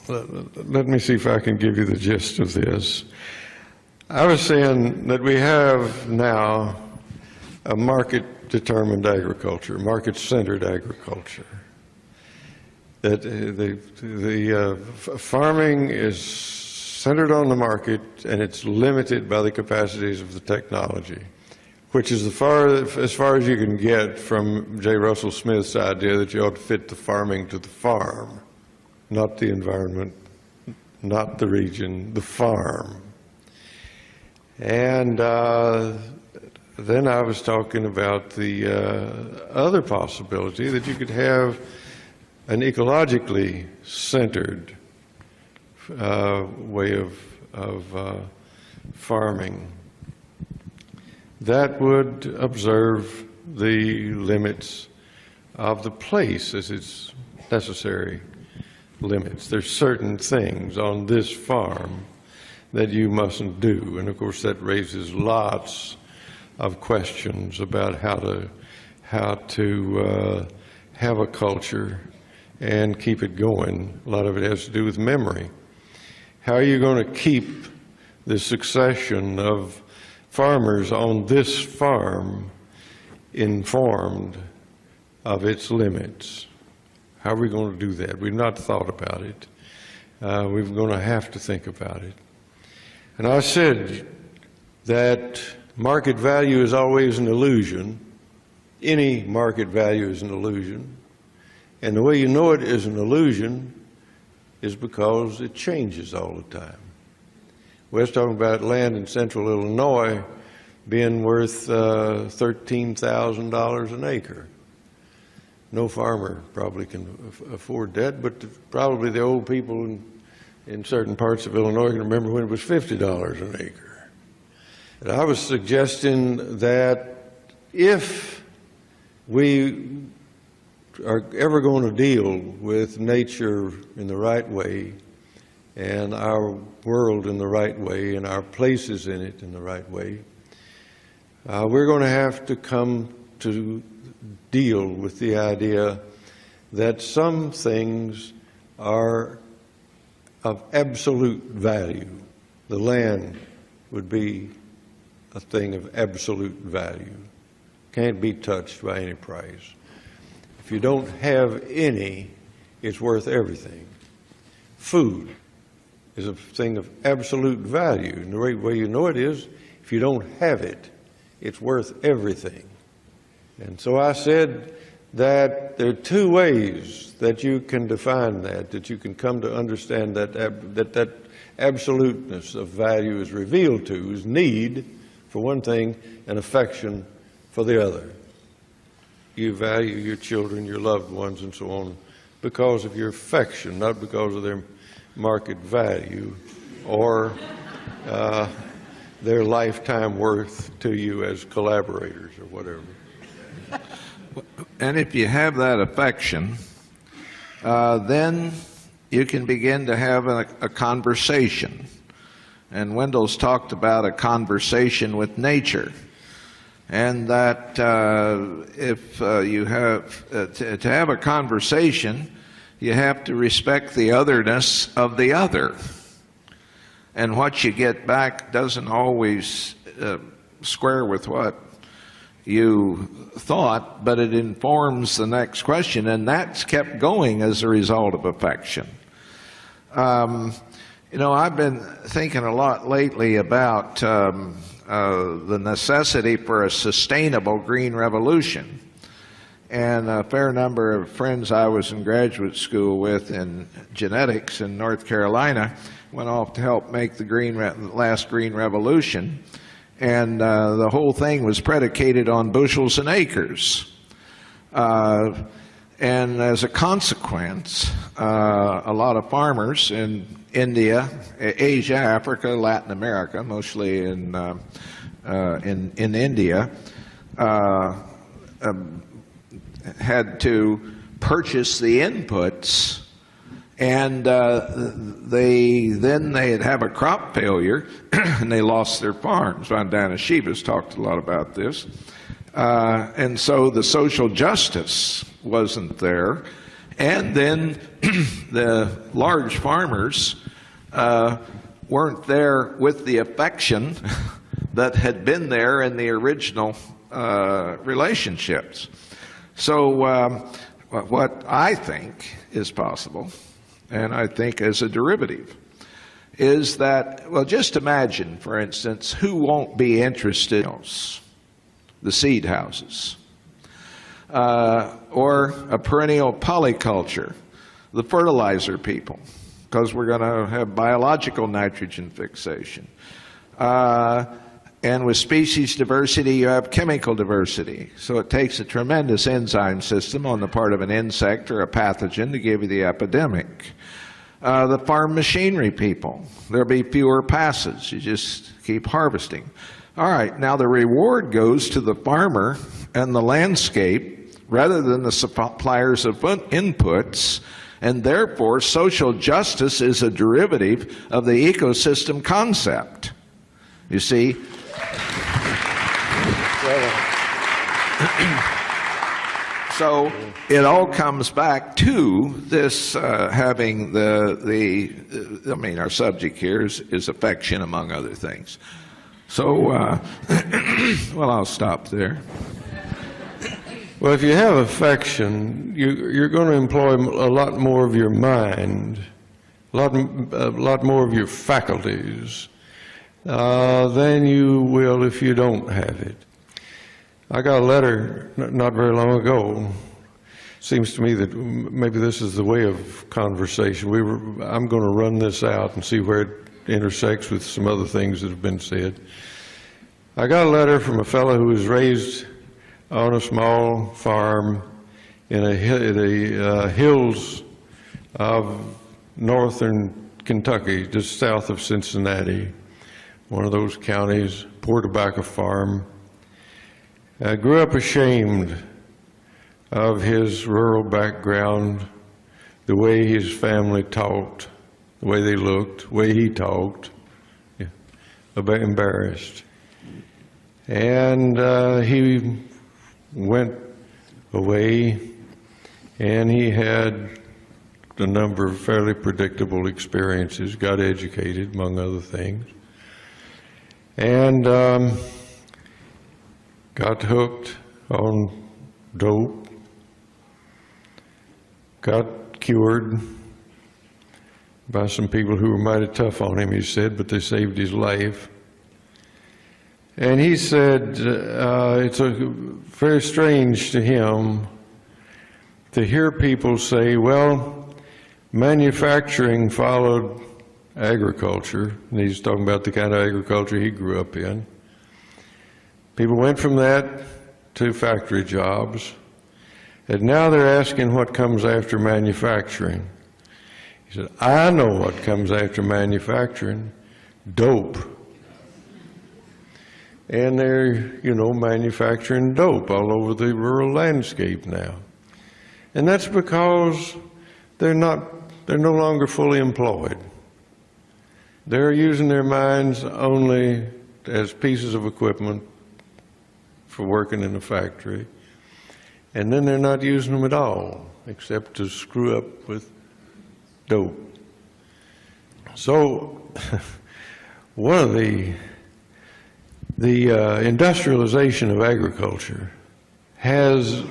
let me see if I can give you the gist of this. I was saying that we have now a market-determined agriculture, market-centered agriculture. That the farming is centered on the market, and it's limited by the capacities of the technology, which is as far as you can get from J. Russell Smith's idea that you ought to fit the farming to the farm, not the environment, not the region, the farm. And then I was talking about the other possibility that you could have an ecologically centered way of farming that would observe the limits of the place as its necessary limits. There's certain things on this farm that you mustn't do, and of course that raises lots of questions about how to have a culture and keep it going. A lot of it has to do with memory. How are you going to keep the succession of farmers on this farm informed of its limits? How are we going to do that? We've not thought about it. We're going to have to think about it. And I said that market value is always an illusion. Any market value is an illusion. And the way you know it is an illusion is because it changes all the time. We was talking about land in central Illinois being worth $13,000 an acre. No farmer probably can afford that, but probably the old people in certain parts of Illinois can remember when it was $50 an acre. And I was suggesting that if we are ever going to deal with nature in the right way and our world in the right way and our places in it in the right way, we're going to have to come to deal with the idea that some things are of absolute value. The land would be a thing of absolute value. Can't be touched by any price. If you don't have any, it's worth everything. Food is a thing of absolute value. And the way you know it is, if you don't have it, it's worth everything. And so I said that there are two ways that you can define that you can come to understand that absoluteness of value is revealed to is need, for one thing, and affection for the other. You value your children, your loved ones, and so on because of your affection, not because of their market value or their lifetime worth to you as collaborators or whatever. And if you have that affection, then you can begin to have a conversation. And Wendell's talked about a conversation with nature. And that if you have, to have a conversation, you have to respect the otherness of the other. And what you get back doesn't always square with what you thought, but it informs the next question, and that's kept going as a result of affection. You know, I've been thinking a lot lately about the necessity for a sustainable green revolution. And a fair number of friends I was in graduate school with in genetics in North Carolina went off to help make the last green revolution. And the whole thing was predicated on bushels and acres. And as a consequence, a lot of farmers in India, Asia, Africa, Latin America, mostly in India, had to purchase the inputs, and they'd have a crop failure, and they lost their farms. Vandana Shiva's talked a lot about this. And so the social justice wasn't there, And then the large farmers weren't there with the affection that had been there in the original relationships. So what I think is possible, and I think as a derivative, is that, well, just imagine, for instance, who won't be interested in the seed houses, or a perennial polyculture, the fertilizer people, because we're going to have biological nitrogen fixation. And with species diversity, you have chemical diversity. So it takes a tremendous enzyme system on the part of an insect or a pathogen to give you the epidemic. The farm machinery people, there'll be fewer passes. You just keep harvesting. All right, now the reward goes to the farmer and the landscape rather than the suppliers of inputs, and therefore social justice is a derivative of the ecosystem concept. You see? So it all comes back to this having I mean, our subject here is affection, among other things. So, well, I'll stop there. Well, if you have affection, you're going to employ a lot more of your mind, a lot more of your faculties than you will if you don't have it. I got a letter not very long ago. Seems to me that maybe this is the way of conversation. I'm going to run this out and see where it intersects with some other things that have been said. I got a letter from a fellow who was raised on a small farm in the hills of northern Kentucky, just south of Cincinnati, one of those counties, poor tobacco farm. Grew up ashamed of his rural background, the way his family talked, the way they looked, the way he talked, embarrassed. And he went away, and he had a number of fairly predictable experiences, got educated, among other things, and got hooked on dope, got cured by some people who were mighty tough on him, he said, but they saved his life. And he said it's very strange to him to hear people say, well, manufacturing followed agriculture, and he's talking about the kind of agriculture he grew up in. People went from that to factory jobs, and now they're asking what comes after manufacturing. He said, I know what comes after manufacturing, dope. And they're, manufacturing dope all over the rural landscape now. And that's because they're no longer fully employed. They're using their minds only as pieces of equipment for working in a factory. And then they're not using them at all, except to screw up with dope. So, one of the industrialization of agriculture has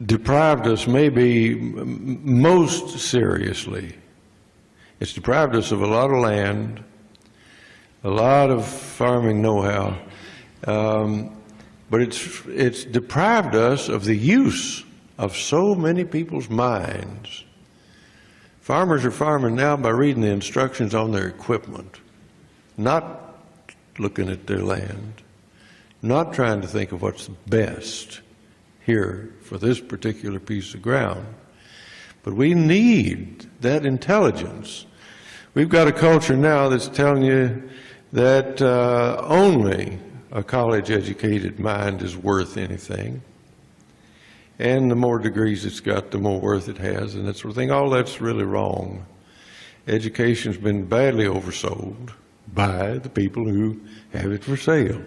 deprived us maybe most seriously. It's deprived us of a lot of land, a lot of farming know-how, but it's deprived us of the use of so many people's minds. Farmers are farming now by reading the instructions on their equipment, not looking at their land, not trying to think of what's best here for this particular piece of ground. But we need that intelligence. We've got a culture now that's telling you that only a college-educated mind is worth anything. And the more degrees it's got, the more worth it has, and that sort of thing. All that's really wrong. Education's been badly oversold by the people who have it for sale,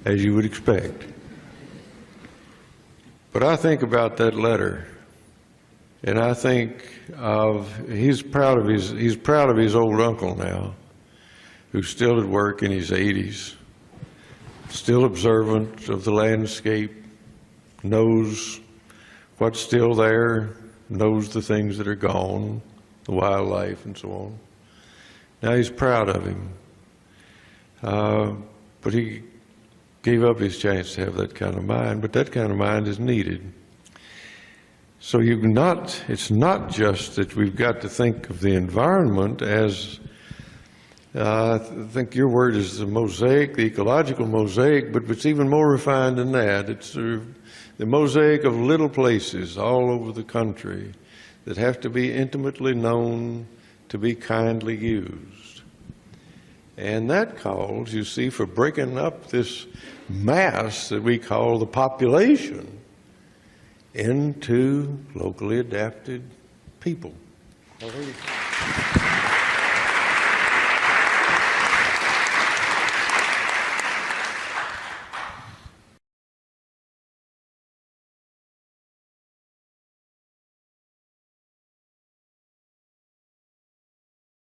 as you would expect. But I think about that letter, And I think he's proud of his old uncle now, who's still at work in his 80s, still observant of the landscape, knows what's still there, knows the things that are gone, the wildlife and so on. Now he's proud of him. But he gave up his chance to have that kind of mind, but that kind of mind is needed. So it's not just that we've got to think of the environment as, I think your word is the mosaic, the ecological mosaic, but it's even more refined than that. It's the mosaic of little places all over the country that have to be intimately known to be kindly used. And that calls, you see, for breaking up this mass that we call the population into locally adapted people.